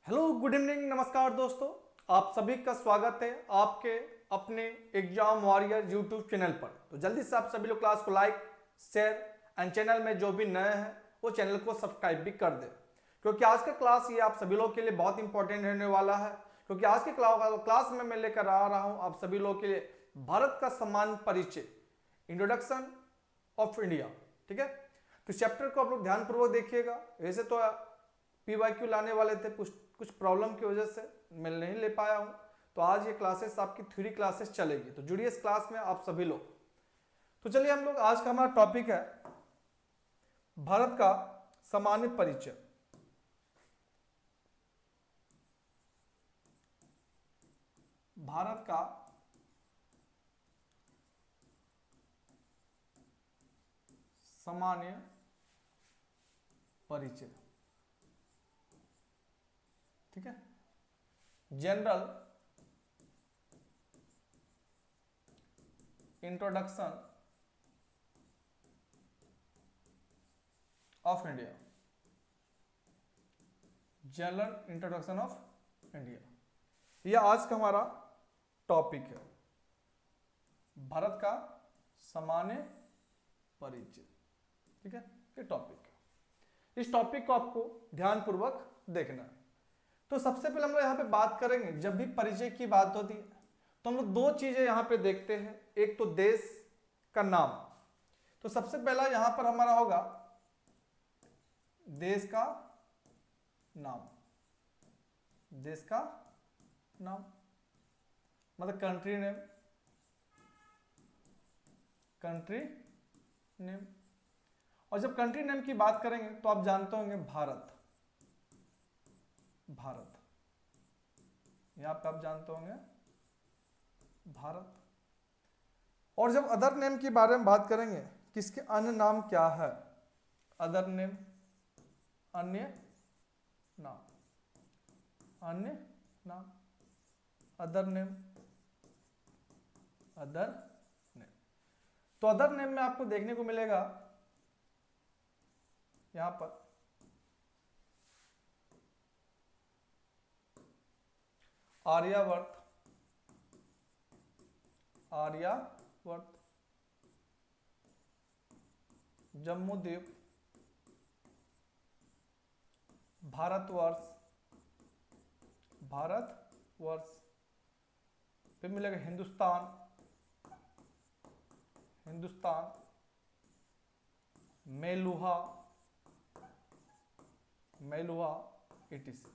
Hello good evening नमस्कार दोस्तों, आप सभी का स्वागत है आपके अपने एग्जाम वॉरियर यूट्यूब चैनल पर। तो जल्दी से आप सभी लोग क्लास को लाइक शेयर एंड चैनल में जो भी नए हैं वो चैनल को सब्सक्राइब भी कर दें, क्योंकि आज का क्लास ये आप सभी लोग के लिए बहुत इंपॉर्टेंट रहने वाला है। क्योंकि आज के क्लास में मैं लेकर आ रहा हूं आप सभी लोग के लिए भारत का सामान्य परिचय, इंट्रोडक्शन ऑफ इंडिया। ठीक है, तो चैप्टर को आप लोग ध्यानपूर्वक देखिएगा। वैसे तो पीवाईक्यू लाने वाले थे, कुछ प्रॉब्लम की वजह से मैं नहीं ले पाया हूं, तो आज ये क्लासेस आपकी थ्योरी क्लासेस चलेगी, तो जुड़िए इस क्लास में आप सभी लोग। तो चलिए हम लोग, आज का हमारा टॉपिक है भारत का सामान्य परिचय। भारत का सामान्य परिचय, ठीक है, general introduction of India, general introduction of India, यह आज का हमारा टॉपिक है, भारत का सामान्य परिचय। ठीक है, ये टॉपिक है। इस टॉपिक को आपको ध्यानपूर्वक देखना है। तो सबसे पहले हम लोग यहां पे बात करेंगे, जब भी परिचय की बात होती है तो हम लोग दो चीजें यहां पे देखते हैं, एक तो देश का नाम। तो सबसे पहला यहां पर हमारा होगा देश का नाम, देश का नाम मतलब कंट्री नेम, कंट्री नेम। और जब कंट्री नेम की बात करेंगे तो आप जानते होंगे भारत, भारत, यहां पे आप जानते होंगे भारत। और जब अदर नेम के बारे में बात करेंगे, किसके अन्य नाम क्या है, अदर नेम, अन्य नाम, अन्य नाम, अदर नेम, अदर नेम। तो अदर नेम में आपको देखने को मिलेगा यहां पर आर्यावर्त, आर्यावर्त, जम्मूद्वीप, भारतवर्ष, भारतवर्ष, फिर मिलेगा हिंदुस्तान, हिंदुस्तान, मेलुहा, मेलुहा, etc।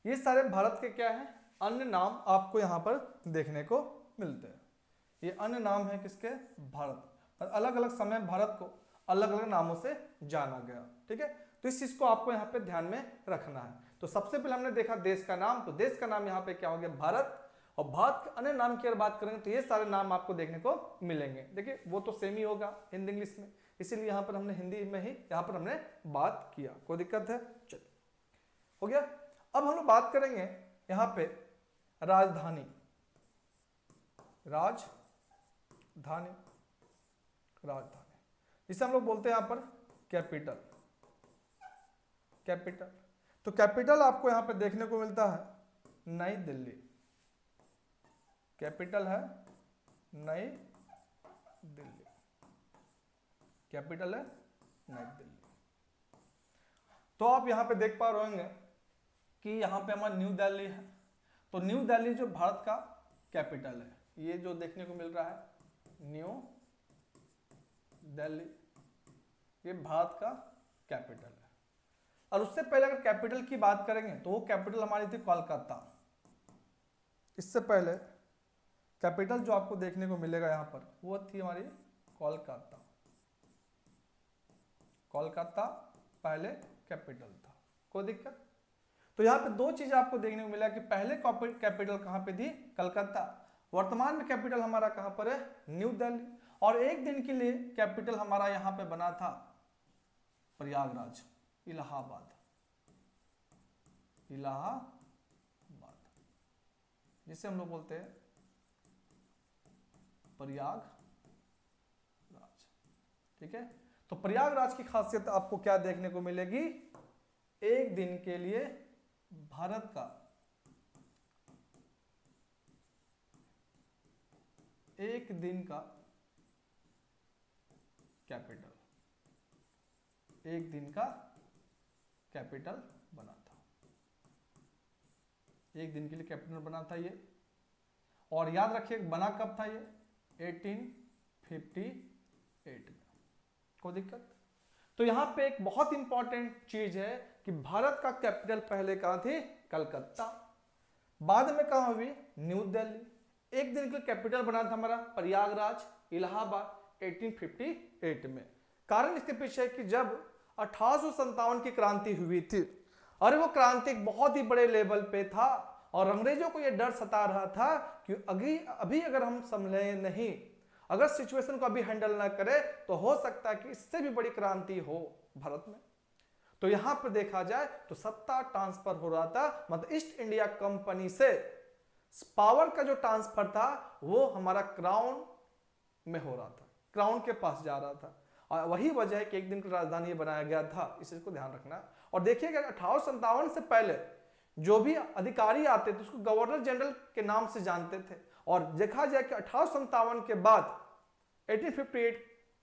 ये सारे भारत के क्या है, अन्य नाम आपको यहां पर देखने को मिलते हैं। ये अन्य नाम है किसके, भारत। अलग अलग समय भारत को अलग अलग नामों से जाना गया। ठीक है, तो इस चीज को आपको यहां पे ध्यान में रखना है। तो सबसे पहले हमने देखा देश का नाम, तो देश का नाम यहां पे क्या हो गया, भारत। और भारत के अन्य नाम की अगर बात करेंगे तो ये सारे नाम आपको देखने को मिलेंगे। देखिए वो तो सेम ही होगा हिंदी इंग्लिश में, इसीलिए यहां पर हमने हिंदी में ही यहां पर हमने बात किया। कोई दिक्कत है, चलिए हो गया। अब हम लोग बात करेंगे यहां पे राजधानी, राजधानी, राजधानी, जिसे हम लोग बोलते हैं यहां पर कैपिटल, कैपिटल। तो कैपिटल आपको यहां पे देखने को मिलता है नई दिल्ली, कैपिटल है नई दिल्ली, कैपिटल है नई दिल्ली। तो आप यहां पे देख पा रहे होंगे कि यहां पे हमारा न्यू दिल्ली है। तो न्यू दिल्ली जो भारत का कैपिटल है, ये जो देखने को मिल रहा है न्यू दिल्ली, ये भारत का कैपिटल है। और उससे पहले अगर कैपिटल की बात करेंगे तो वो कैपिटल हमारी थी कोलकाता। इससे पहले कैपिटल जो आपको देखने को मिलेगा यहां पर वो थी हमारी कोलकाता, कोलकाता पहले कैपिटल था। कोई दिक्कत। तो यहां पे दो चीजें आपको देखने को मिला कि पहले कैपिटल कहां पे थी, कलकत्ता। वर्तमान में कैपिटल हमारा कहां पर है, न्यू दिल्ली। और एक दिन के लिए कैपिटल हमारा यहां पे बना था प्रयागराज, इलाहाबाद, इलाहाबाद, जिसे हम लोग बोलते हैं प्रयागराज। ठीक है, तो प्रयागराज की खासियत आपको क्या देखने को मिलेगी, एक दिन के लिए भारत का एक दिन का कैपिटल, एक दिन का कैपिटल बना था, एक दिन के लिए कैपिटल बना था ये। और याद रखिए बना कब था ये, 1858 में। कोई दिक्कत? तो यहां पे एक बहुत इंपॉर्टेंट चीज है कि भारत का कैपिटल पहले कहां थी, कलकत्ता, बाद में कहां हुई, न्यू दिल्ली। एक दिन के लिए कैपिटल बना था हमारा प्रयागराज, इलाहाबाद 1858 में। कारण इसके पीछे है कि जब 1857 की क्रांति हुई थी, और वो क्रांति एक बहुत ही बड़े लेवल पे था, और अंग्रेजों को यह डर सता रहा था कि अभी अगर हम संभले नहीं, अगर सिचुएशन को अभी हैंडल ना करे, तो हो सकता है कि इससे भी बड़ी क्रांति हो भारत में। तो यहां पर देखा जाए तो सत्ता ट्रांसफर हो रहा था, मतलब ईस्ट इंडिया कंपनी से पावर का जो ट्रांसफर था वो हमारा क्राउन में हो रहा था, क्राउन के पास जा रहा था। और वही वजह है कि एक दिन की राजधानी बनाया गया था, इस चीज को ध्यान रखना। और देखिएगा 1857 से पहले जो भी अधिकारी आते थे उसको गवर्नर जनरल के नाम से जानते थे, और देखा जाए कि 1857 के बाद 1858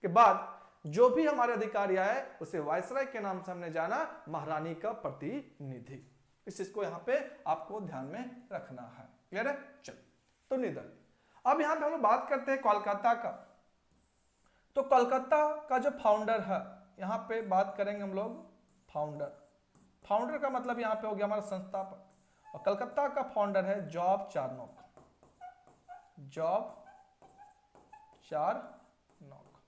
के बाद जो भी हमारे अधिकारी आए उसे वायसराय के नाम से हमने जाना, महारानी का प्रतिनिधि। इस चीज को यहां पे आपको ध्यान में रखना है। क्लियर है? चलो, तो न्यू दिल्ली। अब यहां पे हम लोग बात करते हैं कोलकाता का। तो कोलकाता का जो फाउंडर है, यहां पे बात करेंगे हम लोग फाउंडर। फाउंडर का मतलब यहां पे हो गया हमारा संस्थापक, और कलकत्ता का फाउंडर है जॉब चार्नोक। जॉब चार्नोक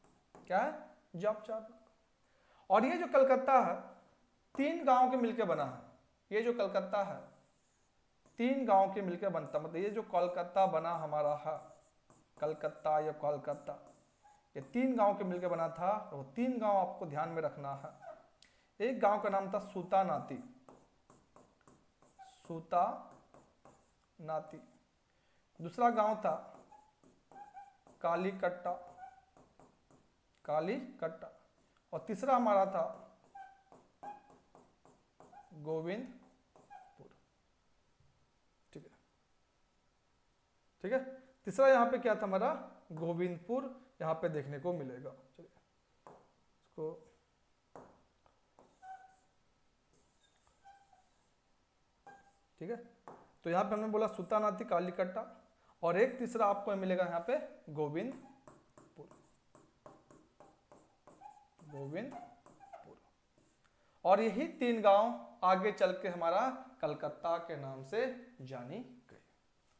क्या है? Job Charnock. और ये जो कलकत्ता है 3 गांव के मिलकर बना है। ये जो कलकत्ता है 3 गांव के मिलकर बनता, मतलब ये जो कोलकाता बना हमारा है, कलकत्ता या कोलकाता, ये 3 गांव के मिलकर बना था। तो 3 गांव आपको ध्यान में रखना है। एक गांव का नाम था सूतानाती, सूतानाती। दूसरा गांव था कालीकट्टा, कालीकट्टा। और तीसरा हमारा था गोविंदपुर। ठीक है, ठीक है। तीसरा यहां पे क्या था हमारा, गोविंदपुर, यहां पे देखने को मिलेगा। चलिए इसको ठीक है। तो यहां पे हमने बोला सूतानाती, कालीकट्टा, और एक तीसरा आपको मिलेगा यहां पे गोविंदपुर, गोविंदपुर। और यही 3 गांव आगे चल के हमारा कलकत्ता के नाम से जानी गई।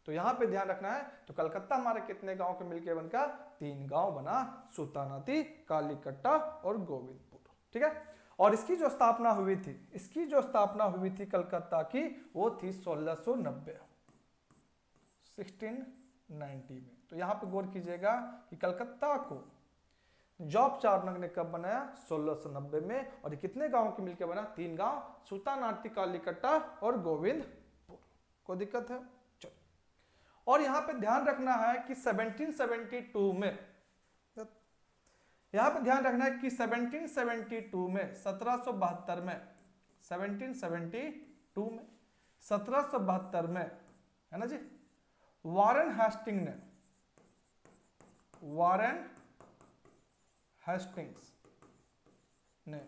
तो यहां पे ध्यान रखना है। तो कलकत्ता हमारे कितने गांव के मिलकर बनकर 3 गांव बना, सूतानाती, कालीकट्टा और गोविंदपुर। ठीक है। और इसकी जो स्थापना हुई थी, इसकी जो स्थापना हुई थी कलकत्ता की, वो थी 1690, 1690 में। तो यहां पे गौर कीजिएगा कि कलकत्ता को जॉब चार्नोक ने कब बनाया, 1690 में। और ये कितने गांव के मिलकर बना, 3 गांव, सूतानाती, कालीकट्टा और गोविंदपुर। कोई दिक्कत है? चलो, और यहां पे ध्यान रखना है कि 1772 में, यहां पे ध्यान रखना है कि 1772 में, 1772 में, 1772 में, 1772 में, है ना जी, वॉरेन हेस्टिंग ने, वॉरेन हेस्टिंग्स ने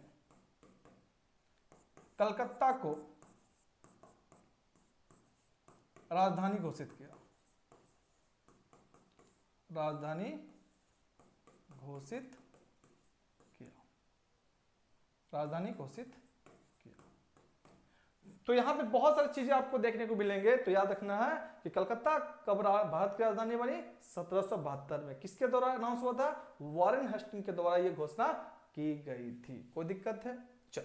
कलकत्ता को राजधानी घोषित किया, राजधानी घोषित किया, राजधानी घोषित किया। तो यहां पे बहुत सारी चीजें आपको देखने को मिलेंगे। तो याद रखना है कि कलकत्ता कब भारत की राजधानी बनी, 1772 में। किसके द्वारा अनाउंस हुआ था, वॉरेन हेस्टिंग के द्वारा यह घोषणा की गई थी। कोई दिक्कत है? चल,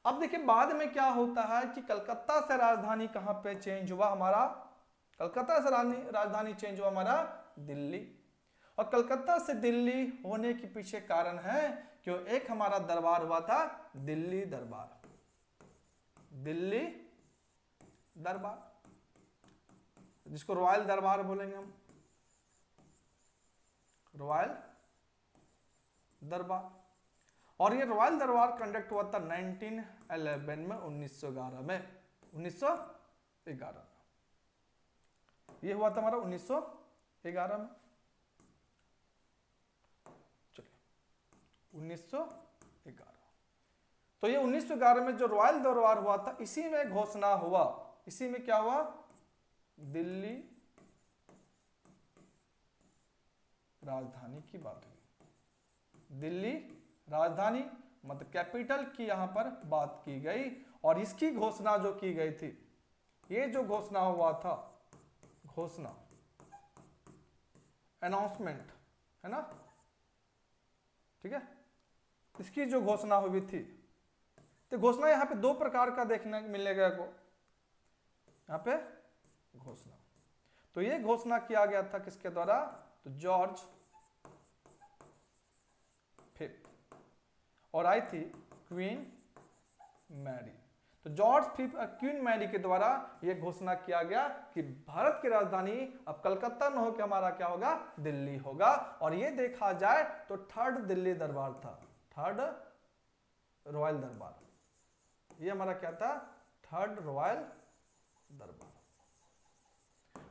अब देखिए बाद में क्या होता है कि कलकत्ता से राजधानी कहां पे चेंज हुआ हमारा, कलकत्ता से राजधानी चेंज हुआ हमारा दिल्ली। और कलकत्ता से दिल्ली होने के पीछे कारण है कि एक हमारा दरबार हुआ था, दिल्ली दरबार, दिल्ली दरबार, जिसको रॉयल दरबार बोलेंगे हम, रॉयल दरबार। और ये रॉयल दरबार कंडक्ट हुआ था 1911 में, 1911 में। 1911 में। ये हुआ था हमारा 1911 में। चलिए 1911। तो ये 1911 में जो रॉयल दरबार हुआ था, इसी में घोषणा हुआ, इसी में क्या हुआ, दिल्ली राजधानी की बात हुई। दिल्ली राजधानी मतलब कैपिटल की यहां पर बात की गई, और इसकी घोषणा जो की गई थी, ये जो घोषणा हुआ था, घोषणा अनाउंसमेंट है ना, ठीक है, इसकी जो घोषणा हुई थी, तो घोषणा यहां पे दो प्रकार का देखने मिलेगा को, यहां पे घोषणा, तो ये घोषणा किया गया था किसके द्वारा, तो जॉर्ज फिफ्थ, और आई थी क्वीन मैरी। तो जॉर्ज फिफ्थ और क्वीन मैरी के द्वारा यह घोषणा किया गया कि भारत की राजधानी अब कलकत्ता न होकर हमारा क्या होगा, दिल्ली होगा। और ये देखा जाए तो थर्ड दिल्ली दरबार था, थर्ड रॉयल दरबार, ये हमारा क्या था, थर्ड रॉयल दरबार।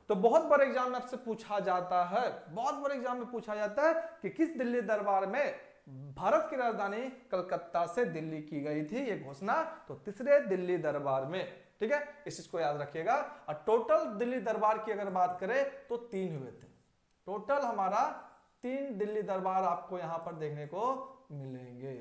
तो बहुत बड़े एग्जाम में आपसे पूछा जाता है, बहुत बड़े एग्जाम में पूछा जाता है कि किस दिल्ली दरबार में भारत की राजधानी कलकत्ता से दिल्ली की गई थी ये घोषणा, तो तीसरे दिल्ली दरबार में, ठीक है, इस चीज को याद रखिएगा। और टोटल दिल्ली दरबार की अगर बात करें तो 3 हुए थे, टोटल हमारा 3 दिल्ली दरबार आपको यहां पर देखने को मिलेंगे।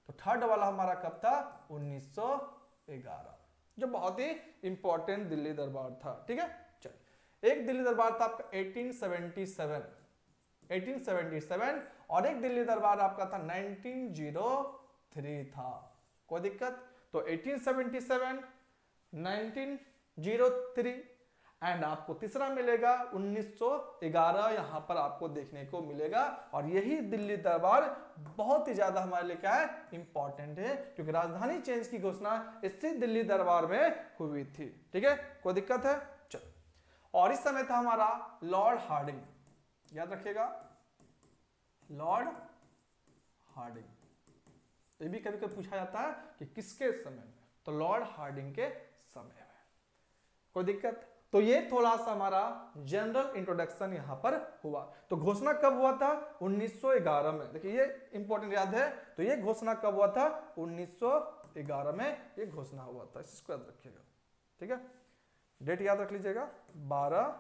तो थर्ड वाला हमारा कब था, 1911, जो बहुत ही इंपॉर्टेंट दिल्ली दरबार था, ठीक है। चलिए, एक दिल्ली दरबार था आपका 1877 और एक दिल्ली दरबार आपका था 1903 था। कोई दिक्कत, तो 1877, 1903 एंड आपको तीसरा मिलेगा 1911, यहां पर आपको देखने को मिलेगा। और यही दिल्ली दरबार बहुत ही ज्यादा हमारे लिए क्या है, इंपॉर्टेंट है, क्योंकि राजधानी चेंज की घोषणा इसी दिल्ली दरबार में हुई थी, ठीक है। कोई दिक्कत है, चलो। और इस समय था हमारा लॉर्ड हार्डिंग, याद रखिएगा, लॉर्ड हार्डिंग, ये भी कभी कभी पूछा जाता है कि किसके समय में, तो लॉर्ड हार्डिंग के समय में। कोई दिक्कत, तो ये थोड़ा सा हमारा जनरल इंट्रोडक्शन यहां पर हुआ। तो घोषणा कब हुआ था, 1911 में, देखिए ये इंपॉर्टेंट याद है। तो ये घोषणा कब हुआ था, 1911 में ये घोषणा हुआ था, इसको याद रखिएगा, ठीक है। डेट याद रख लीजिएगा, 12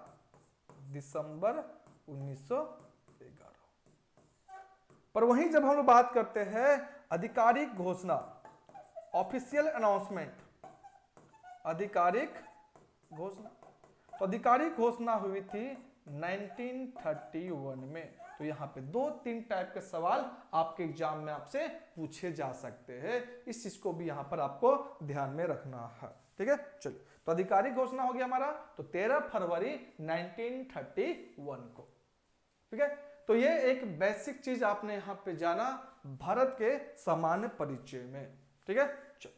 दिसंबर 1911। पर वहीं जब हम लोग बात करते हैं आधिकारिक घोषणा, ऑफिशियल अनाउंसमेंट, आधिकारिक घोषणा, तो आधिकारिक घोषणा हुई थी 1931 में। तो यहां पे 2-3 टाइप के सवाल आपके एग्जाम में आपसे पूछे जा सकते हैं, इस चीज को भी यहां पर आपको ध्यान में रखना है, ठीक है। चलिए, तो आधिकारिक घोषणा हो गया हमारा, तो 13 फरवरी 1931 को, ठीक है। तो ये एक बेसिक चीज आपने यहां पे जाना भारत के सामान्य परिचय में, ठीक है। चलो,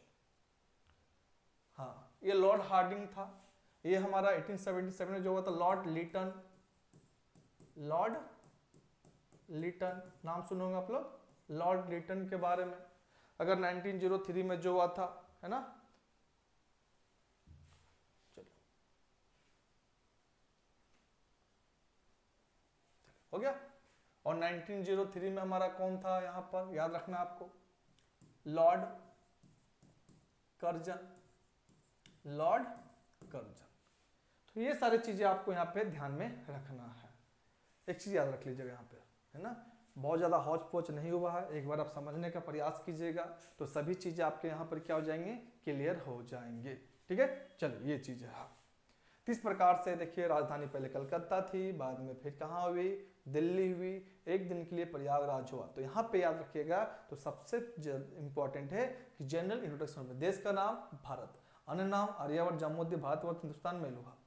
हाँ, ये लॉर्ड हार्डिंग था, ये हमारा 1877 में जो हुआ था लॉर्ड लिटन, लॉर्ड लिटन नाम सुनोगे आप लोग, लॉर्ड लिटन के बारे में। अगर 1903 में जो हुआ था, है ना, चलो हो गया। और 1903 में हमारा कौन था, यहां पर याद रखना आपको, लॉर्ड कर्जन, लॉर्ड कर्जन। तो ये सारी चीजें आपको यहां पे ध्यान में रखना है। एक चीज याद रख लीजिएगा यहां पे, है ना, बहुत ज्यादा हौच पौच नहीं हुआ है, एक बार आप समझने का प्रयास कीजिएगा तो सभी चीजें आपके यहां पर क्या हो जाएंगे, क्लियर हो जाएंगे, ठीक है। चलिए, ये चीज है। इस प्रकार से देखिए, राजधानी पहले कलकत्ता थी, बाद में फिर कहाँ हुई, दिल्ली हुई, एक दिन के लिए प्रयागराज हुआ। तो यहाँ पे याद रखिएगा, तो सबसे इंपॉर्टेंट है कि जनरल इंट्रोडक्शन में देश का नाम भारत, अन्य नाम आर्यावर्त, जामोद्य, भारतवर्ष, हिंदुस्तान, मेलुहा,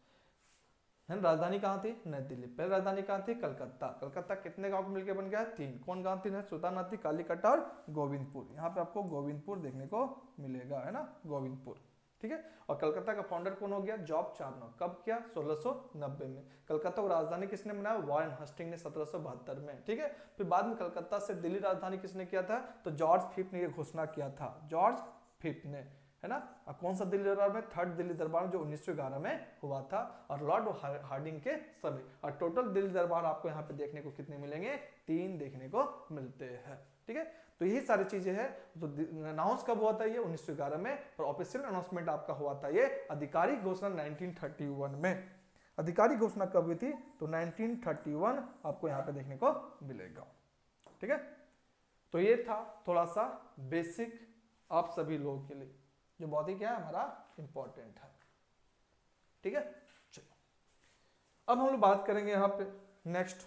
है। राजधानी कहाँ थी, नई दिल्ली। पहले राजधानी कहाँ थी, कलकत्ता। कलकत्ता कितने गांव मिलकर बन गया, 3। कौन गांव 3 है, सुल्तानाती, कालीकट्टा और गोविंदपुर। यहाँ पे आपको गोविंदपुर देखने को मिलेगा, है ना, गोविंदपुर, ठीक है। और कलकत्ता का फाउंडर कौन हो गया, जॉब चार्नोक। कब किया, 1690 में। कलकत्ता को राजधानी किसने बनाया, वॉरेन हस्टिंग ने 1772 में, ठीक है। फिर बाद में कलकत्ता से दिल्ली राजधानी किसने किया था, तो जॉर्ज फिफ्थ ने यह घोषणा किया था, जॉर्ज फिफ्थ ने, है ना। और कौन सा दिल्ली दरबार में, थर्ड दिल्ली दरबार जो 1911 में हुआ था, और लॉर्ड हार्डिंग के समय। और टोटल दिल्ली दरबार आपको यहाँ पे देखने को कितने मिलेंगे, 3 देखने को मिलते हैं, ठीक है। तो यही सारी चीजें हैं। तो अनाउंस कब हुआ था ये, 1911 में, और ऑफिशियल अनाउंसमेंट आपका हुआ था ये आधिकारिक घोषणा 1931 में। आधिकारिक घोषणा कब हुई थी, तो 1931 आपको यहाँ पे देखने को मिलेगा, ठीक है। तो ये था थोड़ा सा बेसिक आप सभी लोगों के लिए, जो बहुत ही क्या है हमारा इंपॉर्टेंट है, ठीक है। चलो अब हम लोग बात करेंगे यहाँ पे नेक्स्ट,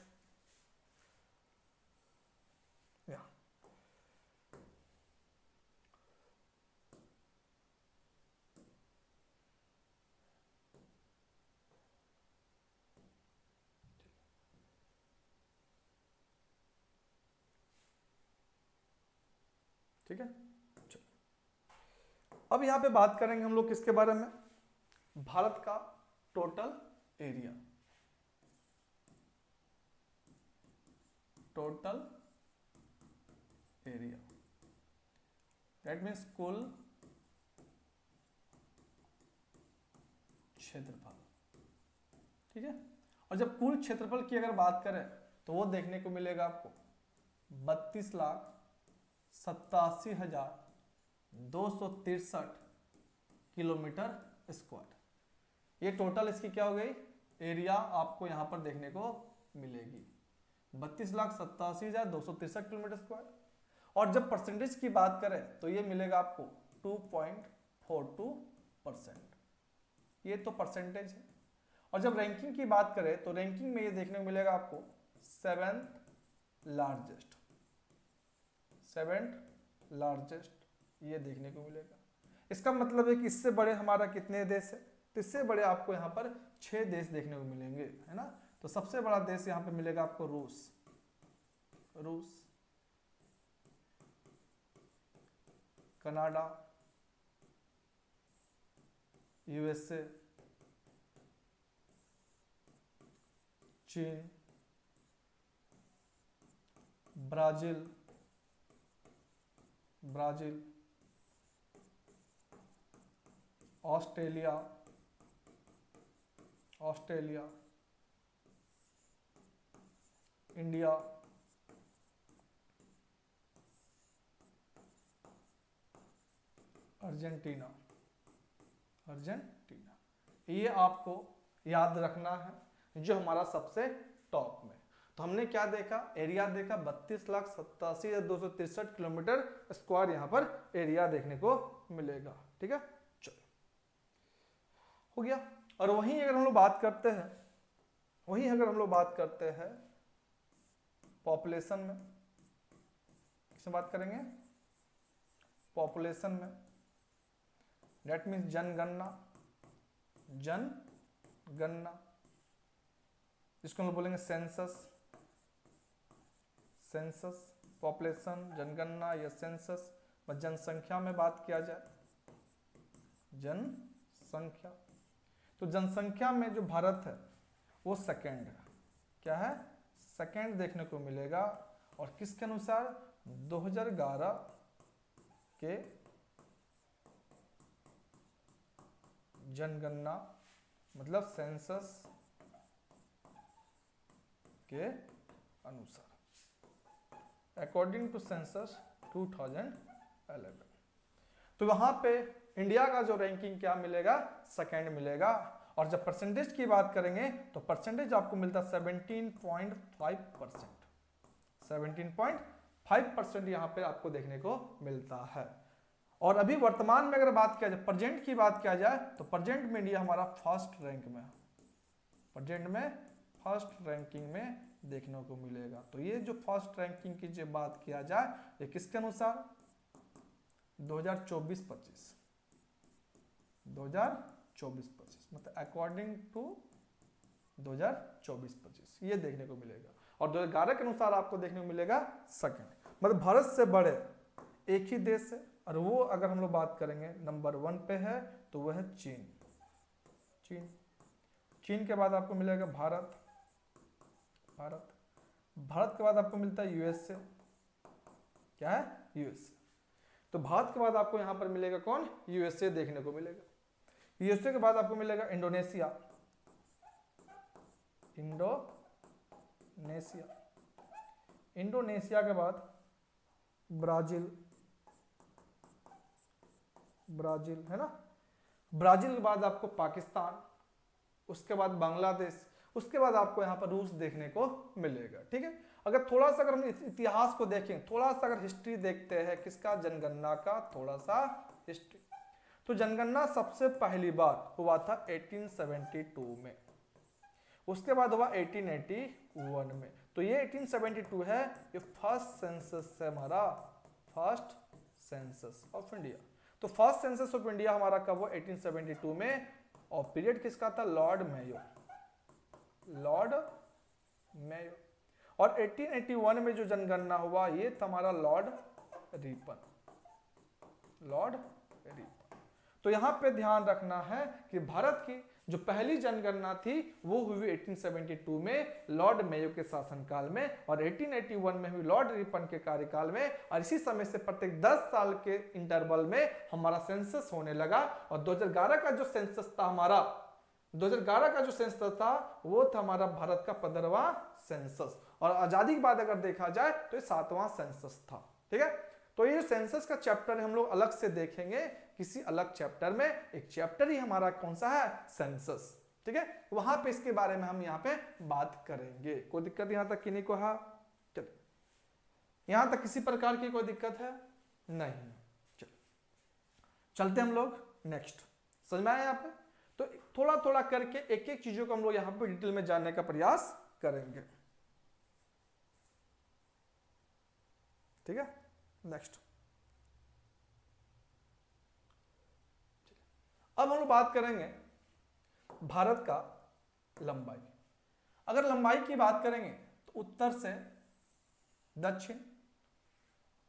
ठीक है। अब यहां पे बात करेंगे हम लोग किसके बारे में, भारत का total area, total area that means कुल क्षेत्रफल, ठीक है। और जब कुल क्षेत्रफल की अगर बात करें तो वो देखने को मिलेगा आपको 32,87,263 किलोमीटर स्क्वायर। ये टोटल इसकी क्या हो गई, एरिया आपको यहां पर देखने को मिलेगी 32,87,263 किलोमीटर स्क्वायर। और जब परसेंटेज की बात करें तो ये मिलेगा आपको 2.42%, ये तो परसेंटेज है। और जब रैंकिंग की बात करें तो रैंकिंग में ये देखने को मिलेगा आपको 7th लार्जेस्ट ये देखने को मिलेगा। इसका मतलब है कि इससे बड़े हमारा कितने देश है, तो इससे बड़े आपको यहाँ पर 6 देश देखने को मिलेंगे, है ना। तो सबसे बड़ा देश यहाँ पे मिलेगा आपको रूस, कनाडा, यूएसए, चीन, ब्राजील, ऑस्ट्रेलिया, इंडिया, अर्जेंटीना, ये आपको याद रखना है जो हमारा सबसे टॉप में। तो हमने क्या देखा, एरिया देखा 32,87,263 किलोमीटर स्क्वायर यहाँ पर एरिया देखने को मिलेगा, ठीक है। चलो हो गया। और वहीं अगर हम लोग बात करते हैं, पॉपुलेशन में, किसमें बात करेंगे, पॉपुलेशन में, दैट मीन्स जनगणना, जिसको हम लोग बोलेंगे सेंसस, पॉपुलेशन, जनगणना या सेंसस। जनसंख्या में बात किया जाए, जनसंख्या, तो जनसंख्या में जो भारत है वो सेकंड है, क्या है, सेकंड देखने को मिलेगा। और किसके अनुसार, 2011 के जनगणना मतलब सेंसस के अनुसार, अकॉर्डिंग टू सेंसस 2011। तो वहां पे इंडिया का जो रैंकिंग क्या मिलेगा, सेकंड मिलेगा। और जब परसेंटेज की बात करेंगे तो परसेंटेज आपको मिलता है 17.5%, 17.5% यहाँ पे आपको देखने को मिलता है। और अभी वर्तमान में अगर बात किया जाए, प्रेजेंट की बात किया जाए, तो प्रेजेंट में इंडिया हमारा फर्स्ट रैंक में है, प्रेजेंट में फर्स्ट रैंकिंग में देखने को मिलेगा। तो ये जो फर्स्ट रैंकिंग की जो बात किया जाए, ये किसके अनुसार, 2024-25, 2024-25 मतलब अकॉर्डिंग टू 2024-25 ये देखने को मिलेगा। और 2011 के अनुसार आपको देखने को मिलेगा सेकंड, मतलब भारत से बड़े एक ही देश है। और वो अगर हम लोग बात करेंगे नंबर 1 पे है तो वह है चीन के बाद आपको मिलेगा भारत के बाद आपको मिलता है यूएसए, क्या है, यूएसए। तो भारत के बाद आपको यहाँ पर मिलेगा कौन, यूएसए देखने को मिलेगा। यूएसए के बाद आपको मिलेगा इंडोनेशिया, इंडोनेशिया, इंडोनेशिया के बाद ब्राजील, ब्राजील है ना, ब्राजील के बाद आपको पाकिस्तान, उसके बाद बांग्लादेश, उसके बाद आपको यहाँ पर रूस देखने को मिलेगा। ठीक है, अगर थोड़ा सा अगर हम इतिहास को देखें, थोड़ा सा अगर हिस्ट्री देखते हैं किसका, जनगणना का थोड़ा सा हिस्ट्री, तो जनगणना सबसे पहली बार हुआ था 1872 में, उसके बाद हुआ 1881 में। तो ये 1872 है, ये फर्स्ट सेंसस है हमारा, फर्स्ट सेंसस ऑफ इंडिया। तो फर्स्ट सेंसस ऑफ इंडिया हमारा कब हुआ, 1872 में, और पीरियड किसका था, लॉर्ड मेयो, लॉर्ड मेयो। और 1881 में जो जनगणना हुआ ये था हमारा लॉर्ड रिपन, लॉर्ड रिपन। तो यहां पे ध्यान रखना है कि भारत की जो पहली जनगणना थी वो हुई 1872 में लॉर्ड मेयो के शासनकाल में, और 1881 में हुई लॉर्ड रिपन के कार्यकाल में, और इसी समय से प्रत्येक 10 साल के इंटरवल में हमारा सेंसस होने लगा। और 2011 का जो सेंसस था हमारा, 2011 का जो सेंसस था वो था हमारा भारत का 15वां सेंसस, और आजादी के बाद अगर देखा जाए तो ये 7वां सेंसस था। ठीक है, तो ये सेंसस का चैप्टर हम लोग अलग से देखेंगे किसी अलग चैप्टर में, एक चैप्टर ही हमारा कौन सा है, सेंसस। ठीक है, वहां पे इसके बारे में हम यहाँ पे बात करेंगे। कोई दिक्कत यहां तक किन्हीं को है, चलिए यहां तक किसी प्रकार की कोई दिक्कत है नहीं, चलते हम लोग नेक्स्ट, समझ में आया यहाँ पे। तो थोड़ा थोड़ा करके एक एक चीजों को हम लोग यहाँ पे डिटेल में जानने का प्रयास करेंगे। ठीक है, नेक्स्ट अब हम लोग बात करेंगे भारत का लंबाई। अगर लंबाई की बात करेंगे तो उत्तर से दक्षिण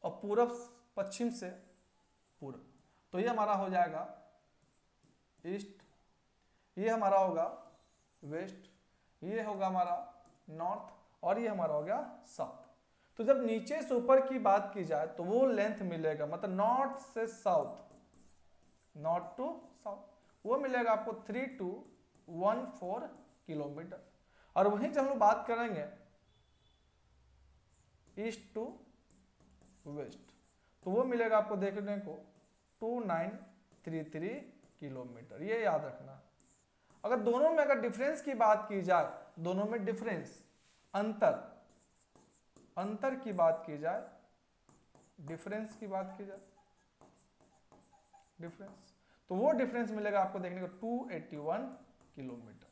और पूरब पश्चिम से पूर्व, तो ये हमारा हो जाएगा ईस्ट, ये हमारा होगा वेस्ट, ये होगा हमारा नॉर्थ, और ये हमारा हो गया साउथ। तो जब नीचे से ऊपर की बात की जाए तो वो लेंथ मिलेगा, मतलब नॉर्थ से साउथ, नॉर्थ टू साउथ, वो मिलेगा आपको 3214 किलोमीटर। और वहीं जब हम लोग बात करेंगे ईस्ट टू वेस्ट तो वो मिलेगा आपको देखने को 2933 किलोमीटर। ये याद रखना। अगर दोनों में अगर डिफरेंस की बात की जाए, दोनों में डिफरेंस, अंतर, अंतर की बात की जाए, डिफरेंस की बात की जाए, डिफरेंस, तो वो डिफरेंस मिलेगा आपको देखने को 281 किलोमीटर।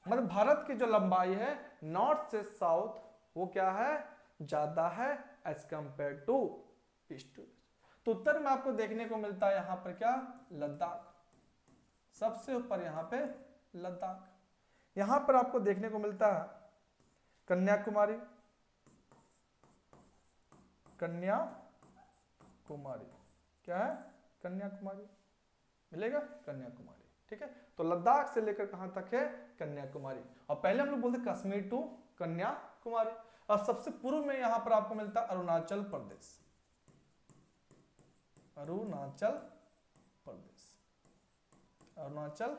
मतलब भारत की जो लंबाई है नॉर्थ से साउथ वो क्या है, ज्यादा है as compare to east to west. तो उत्तर में आपको देखने को मिलता है यहां पर क्या, लद्दाख, सबसे ऊपर यहां पे लद्दाख। यहां पर आपको देखने को मिलता है कन्याकुमारी, कन्याकुमारी क्या है, कन्याकुमारी मिलेगा, कन्याकुमारी। ठीक है, तो लद्दाख से लेकर कहां तक है, कन्याकुमारी। और पहले हम लोग बोलते कश्मीर टू कन्याकुमारी। और सबसे पूर्व में यहां पर आपको मिलता है अरुणाचल प्रदेश, अरुणाचल प्रदेश, अरुणाचल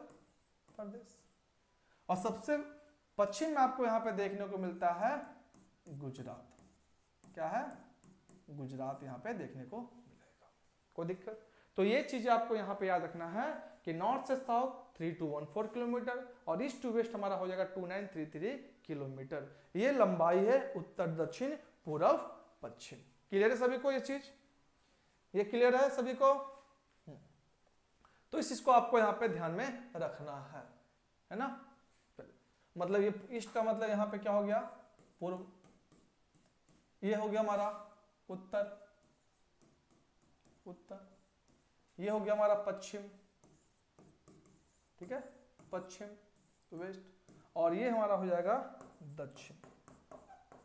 प्रदेश। और सबसे पश्चिम में आपको यहां पे देखने को मिलता है गुजरात, क्या है, गुजरात यहां पे देखने को मिलेगा। कोई दिक्कत, तो ये चीजें आपको यहां पे याद रखना है कि नॉर्थ से साउथ 3214 किलोमीटर और ईस्ट टू वेस्ट हमारा हो जाएगा 2933 किलोमीटर। ये लंबाई है उत्तर दक्षिण पूर्व पश्चिम। क्लियर है सभी को ये चीज, ये क्लियर है सभी को। तो इस चीज को आपको यहां पे ध्यान में रखना है ना। मतलब ये ईस्ट का मतलब यहां पे क्या हो गया, पूर्व, ये हो गया हमारा उत्तर, उत्तर, ये हो गया हमारा पश्चिम, ठीक है, पश्चिम वेस्ट, और ये हमारा हो जाएगा दक्षिण,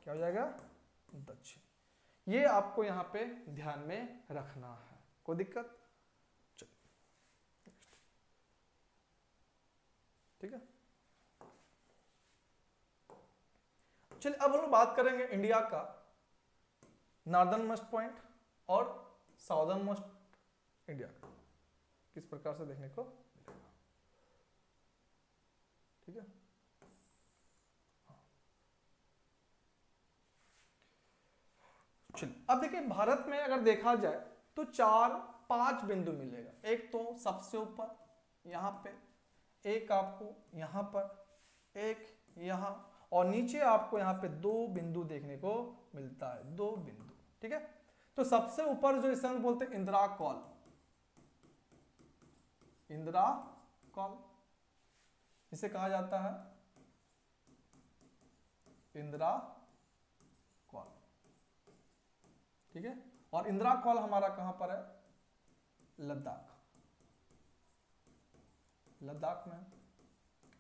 क्या हो जाएगा, दक्षिण। ये आपको यहां पे ध्यान में रखना है। कोई दिक्कत, चलिए ठीक है। चलिए अब हम लोग बात करेंगे इंडिया का नॉर्दर्न मोस्ट पॉइंट और साउदर्न मोस्ट इंडिया का किस प्रकार से देखने को मिलेगा। ठीक है, चलिए अब देखिए भारत में अगर देखा जाए तो 4-5 बिंदु मिलेगा। एक तो सबसे ऊपर यहाँ पे, एक आपको यहाँ पर, एक यहाँ, और नीचे आपको यहाँ पे 2 बिंदु देखने को मिलता है, 2 बिंदु। ठीक है, तो सबसे ऊपर जो इसे हम बोलते हैं इंदिरा कॉल, इंदिरा कॉल इसे कहा जाता है इंदिरा कॉल। ठीक है, और इंदिरा कॉल हमारा कहां पर है, लद्दाख, लद्दाख में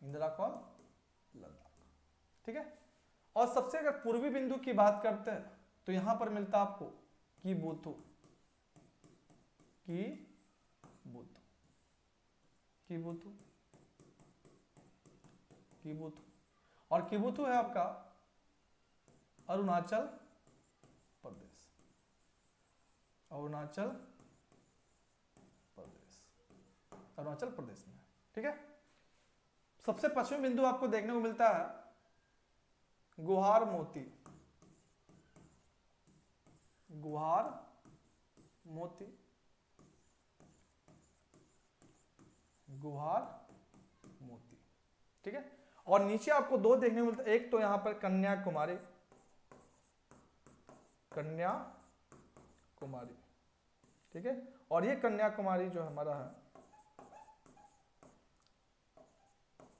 इंदिरा कॉल लद्दाख। ठीक है, और सबसे अगर पूर्वी बिंदु की बात करते हैं तो यहां पर मिलता है आपको किबुथु, किबुथु, किबुथु, किबुथु, और किबुथु है आपका अरुणाचल प्रदेश, अरुणाचल प्रदेश, अरुणाचल प्रदेश में। ठीक है, सबसे पश्चिमी बिंदु आपको देखने को मिलता है गुहार मोती, गुहार मोती, गुहार मोती। ठीक है, और नीचे आपको 2 देखने को मिलता है, एक तो यहां पर कन्याकुमारी, कन्याकुमारी। ठीक है, और ये कन्याकुमारी जो हमारा है,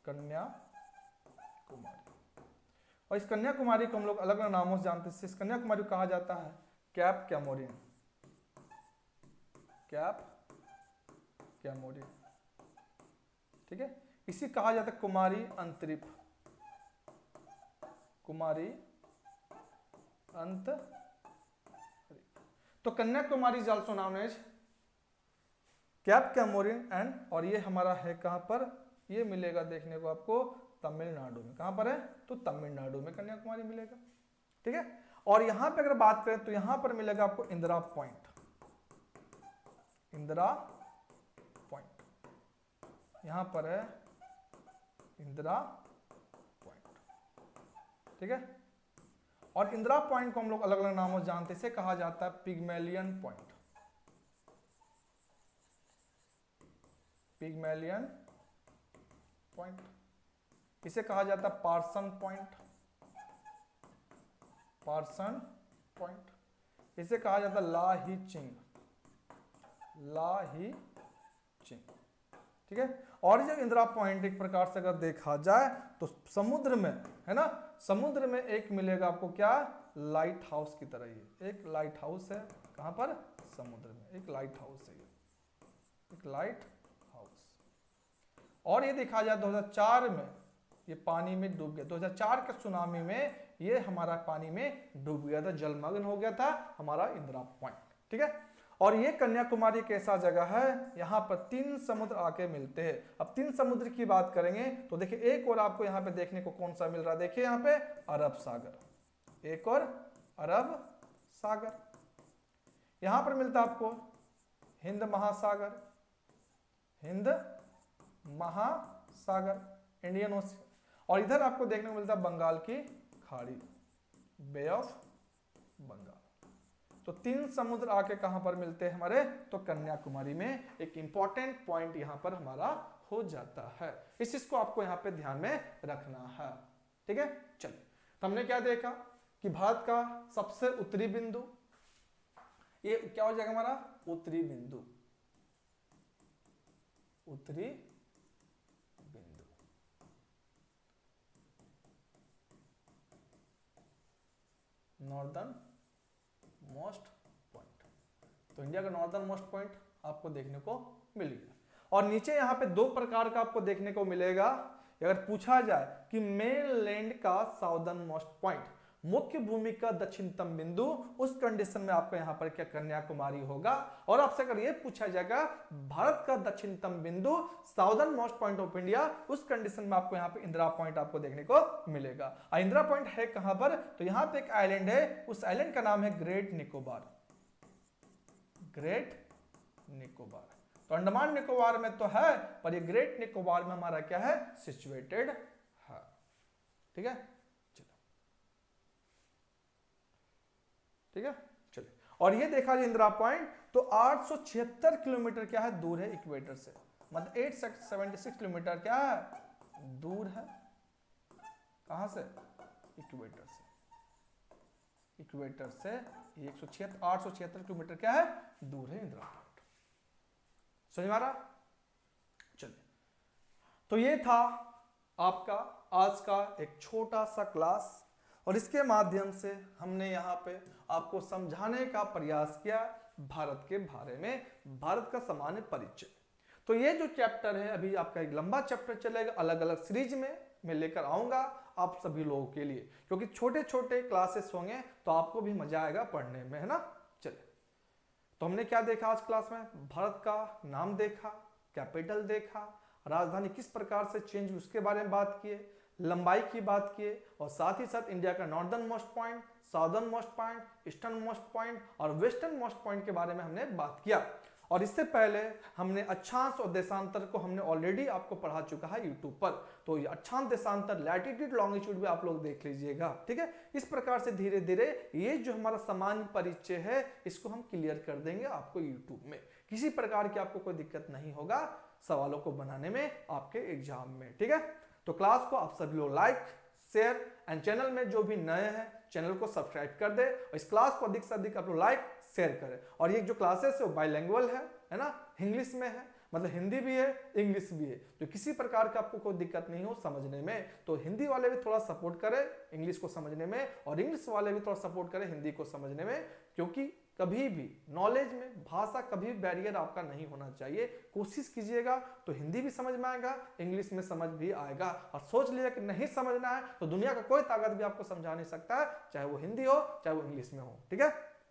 कन्याकुमारी, और इस कन्याकुमारी को हम लोग अलग अलग नामों से जानते हैं। इस कन्याकुमारी को कहा जाता है कैप कैमोरिन, कैप कैमोरिन। ठीक है, इसी कहा जाता है कुमारी अंतरिप, कुमारी अंतरिप। तो Kanyakumari is also known as cape Comorin and, और ये हमारा है कहां पर, ये मिलेगा देखने को आपको तमिलनाडु में। कहां पर है, तो तमिलनाडु में कन्याकुमारी मिलेगा। ठीक है, और यहां पे अगर बात करें तो यहां पर मिलेगा आपको इंदिरा पॉइंट, इंदिरा पॉइंट, यहां पर है इंदिरा पॉइंट। ठीक है, और इंदिरा पॉइंट को हम लोग अलग अलग नामों से जानते हैं। इसे कहा जाता है पिग्मेलियन पॉइंट, पिग्मेलियन पॉइंट, इसे कहा जाता है पार्सन पॉइंट, पार्सन पॉइंट, इसे कहा जाता है लाहीचिंग, लाहीचिंग। ठीक है, और ये इंदिरा पॉइंट एक प्रकार से अगर देखा जाए तो समुद्र में है ना, समुद्र में एक मिलेगा आपको क्या, लाइट हाउस की तरह। ये एक लाइट हाउस है, कहां पर, समुद्र में एक लाइट हाउस है, ये एक लाइट हाउस। और ये देखा जाए 2004 में ये पानी में डूब गया, 2004 के सुनामी में ये हमारा पानी में डूब गया था, जलमग्न हो गया था हमारा इंदिरा पॉइंट। ठीक है, और ये कन्याकुमारी एक ऐसा जगह है, यहां पर 3 समुद्र आके मिलते हैं। अब 3 समुद्र की बात करेंगे तो देखिए एक और आपको यहां पे देखने को कौन सा मिल रहा है, देखिए यहां पे अरब सागर, एक और अरब सागर, यहां पर मिलता है आपको हिंद महासागर, हिंद महासागर, इंडियन ओशियन, और इधर आपको देखने को मिलता है बंगाल की खाड़ी, बे ऑफ बंगाल। तो 3 समुद्र आके कहां पर मिलते हैं हमारे, तो कन्याकुमारी में। एक इंपॉर्टेंट पॉइंट यहां पर हमारा हो जाता है, इस चीज को आपको यहां पे ध्यान में रखना है। ठीक है, चलिए तो हमने क्या देखा कि भारत का सबसे उत्तरी बिंदु, ये क्या हो जाएगा हमारा, उत्तरी बिंदु, उत्तरी बिंदु। नॉर्दर्न मोस्ट पॉइंट, तो इंडिया का नॉर्दर्न मोस्ट पॉइंट आपको देखने को मिल गया। और नीचे यहां पे 2 प्रकार का आपको देखने को मिलेगा। अगर पूछा जाए कि मेनलैंड का साउदर्न मोस्ट पॉइंट, मुख्य भूमि का दक्षिणतम बिंदु, उस कंडीशन में आपका यहां पर क्या कन्याकुमारी होगा। और आपसे अगर यह पूछा जाएगा भारत का दक्षिणतम बिंदु, southern most point of India, उस कंडीशन में आपको यहां पे इंदिरा पॉइंट आपको देखने को मिलेगा। और इंदिरा पॉइंट है कहां पर, तो यहां पे एक आइलैंड है, उस आइलैंड का नाम है ग्रेट निकोबार, ग्रेट निकोबार। तो अंडमान निकोबार में तो है, पर ये ग्रेट निकोबार में हमारा क्या है, सिचुएटेड है। ठीक है, चलो ठीक है, चलिए। और ये देखा जाए इंदिरा पॉइंट, तो 876 किलोमीटर क्या है, दूर है इक्वेटर से, मतलब 876 किलोमीटर क्या है, दूर है। कहां से, इक्वेटर से। इक्वेटर से 876 किलोमीटर क्या है, दूर है इंदिरा पॉइंट। समझ में आ रहा? चलिए, तो ये था आपका आज का एक छोटा सा क्लास, और इसके माध्यम से हमने यहाँ पे आपको समझाने का प्रयास किया भारत के बारे में, भारत का सामान्य परिचय। तो ये जो चैप्टर है अभी आपका एक लंबा चैप्टर चलेगा, अलग अलग सीरीज में मैं लेकर आऊंगा आप सभी लोगों के लिए, क्योंकि छोटे छोटे क्लासेस होंगे तो आपको भी मजा आएगा पढ़ने में, है ना। चलिए, तो हमने क्या देखा आज क्लास में, भारत का नाम देखा, कैपिटल देखा, राजधानी किस प्रकार से चेंज हुई उसके बारे में बात किए, लंबाई की बात किए, और साथ ही साथ इंडिया का northern most point, southern most point, eastern most point और वेस्टर्न मोस्ट पॉइंट के बारे में हमने बात किया। और इससे पहले हमने अक्षांश और देशांतर को हमने ऑलरेडी आपको पढ़ा चुका है यूट्यूब पर, तो ये अक्षांश देशांतर लैटिट्यूड लॉन्गिट्यूड भी आप लोग देख लीजिएगा। ठीक है, इस प्रकार से धीरे धीरे ये जो हमारा सामान्य परिचय है इसको हम क्लियर कर देंगे आपको यूट्यूब में। किसी प्रकार की आपको कोई दिक्कत नहीं होगा सवालों को बनाने में आपके एग्जाम में। ठीक है, तो क्लास को आप सभी लोग लाइक, शेयर एंड चैनल में जो भी नए हैं चैनल को सब्सक्राइब कर दे, और इस क्लास को अधिक से अधिक आप लोग लाइक शेयर करें। और ये जो क्लासेस है वो बाइलैंग्वेज है ना, इंग्लिश में है, मतलब हिंदी भी है इंग्लिश भी है, तो किसी प्रकार का आपको कोई दिक्कत नहीं हो समझने में, तो हिंदी वाले भी थोड़ा सपोर्ट करें इंग्लिश को समझने में, और इंग्लिश वाले भी थोड़ा सपोर्ट करें हिंदी को समझने में, क्योंकि कभी भी नॉलेज में भाषा कभी बैरियर आपका नहीं होना चाहिए। कोशिश कीजिएगा तो हिंदी भी समझ में आएगा, इंग्लिश में समझ भी आएगा, और सोच लिया कि नहीं समझना है तो दुनिया का कोई ताकत भी आपको समझा नहीं सकता है, चाहे वो हिंदी हो चाहे वो इंग्लिश में हो। ठीक है,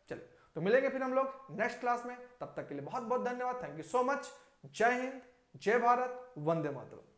चलिए, तो मिलेंगे फिर हम लोग नेक्स्ट क्लास में, तब तक के लिए बहुत बहुत धन्यवाद, थैंक यू सो मच। जय हिंद, जय भारत, वंदे मातरम।